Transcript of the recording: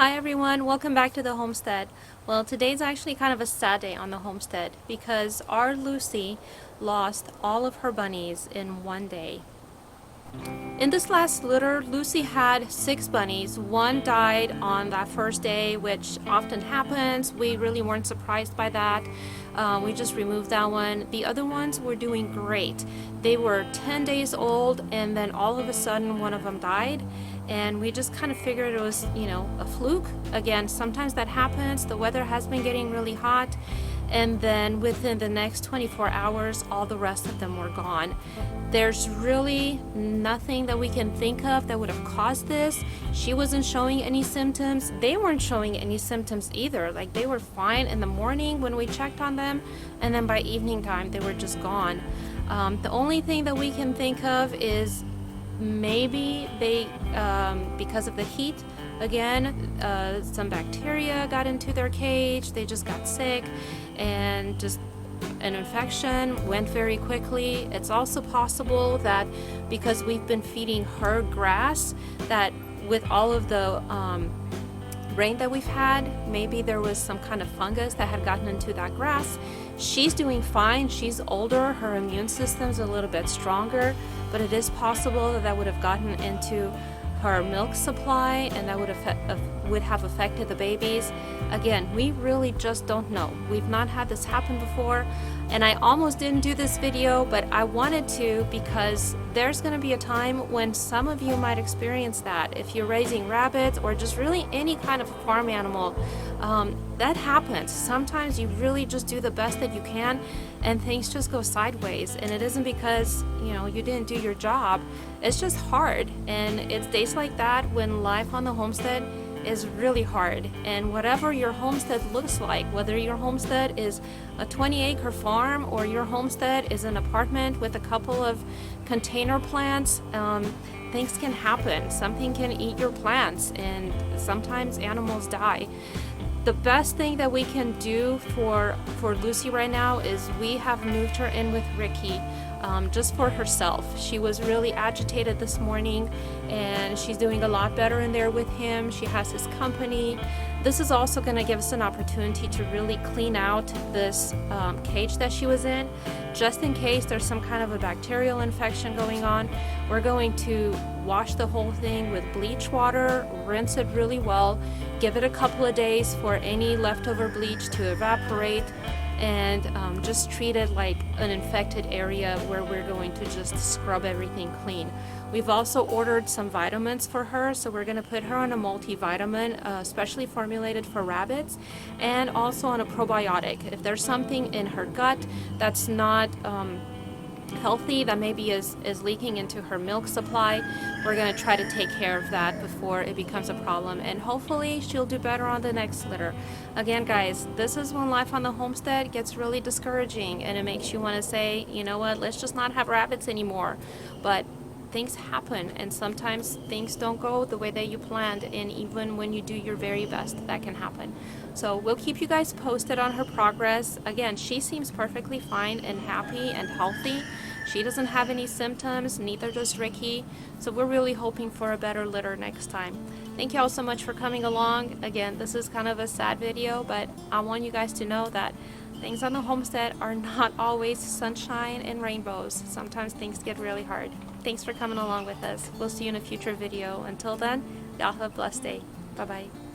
Hi everyone, welcome back to the homestead. Well, today's actually kind of a sad day on the homestead because our Lucy lost all of her bunnies in one day. In this last litter, Lucy had 6 bunnies. One died on that first day, which often happens. We really weren't surprised by that. We just removed that one. The other ones were doing great. They were 10 days old, and then all of a sudden one of them died. And we just kind of figured it was, a fluke. Again, sometimes that happens. The weather has been getting really hot. And then within the next 24 hours, all the rest of them were gone. There's really nothing that we can think of that would have caused this. She wasn't showing any symptoms. They weren't showing any symptoms either. Like, they were fine in the morning when we checked on them, and then by evening time, they were just gone. The only thing that we can think of is maybe they, because of the heat, again, some bacteria got into their cage. They just got sick, and just an infection went very quickly. It's also possible that because we've been feeding her grass, that with all of the rain that we've had, maybe there was some kind of fungus that had gotten into that grass. She's doing fine. She's older. Her immune system's a little bit stronger, but it is possible that would have gotten into her milk supply, and that would have affected the babies. Again, we really just don't know. We've not had this happen before, and I almost didn't do this video, but I wanted to because there's going to be a time when some of you might experience that. If you're raising rabbits or just really any kind of farm animal, that happens. Sometimes you really just do the best that you can and things just go sideways, and it isn't because you didn't do your job. It's just hard, and it's days like that when life on the homestead is really hard. And whatever your homestead looks like, whether your homestead is a 20-acre farm or your homestead is an apartment with a couple of container plants, things can happen. Something can eat your plants, and sometimes animals die. The best thing that we can do for Lucy right now is we have moved her in with Ricky, just for herself. She was really agitated this morning, and she's doing a lot better in there with him. She has his company. This is also going to give us an opportunity to really clean out this cage that she was in, just in case there's some kind of a bacterial infection going on. We're going to wash the whole thing with bleach water, rinse it really well, give it a couple of days for any leftover bleach to evaporate, and just treat it like an infected area where we're going to just scrub everything clean. We've also ordered some vitamins for her, so we're going to put her on a multivitamin, specially formulated for rabbits, and also on a probiotic. If there's something in her gut that's not healthy, that maybe is leaking into her milk supply, we're going to try to take care of that before it becomes a problem, and hopefully she'll do better on the next litter. Again, guys, this is when life on the homestead gets really discouraging, and it makes you want to say, you know what, let's just not have rabbits anymore. But things happen, and sometimes things don't go the way that you planned, and even when you do your very best, that can happen. So we'll keep you guys posted on her progress. Again, she seems perfectly fine and happy and healthy. She doesn't have any symptoms, neither does Ricky. So we're really hoping for a better litter next time. Thank you all so much for coming along. Again, this is kind of a sad video, but I want you guys to know that things on the homestead are not always sunshine and rainbows. Sometimes things get really hard. Thanks for coming along with us. We'll see you in a future video. Until then, y'all have a blessed day. Bye-bye.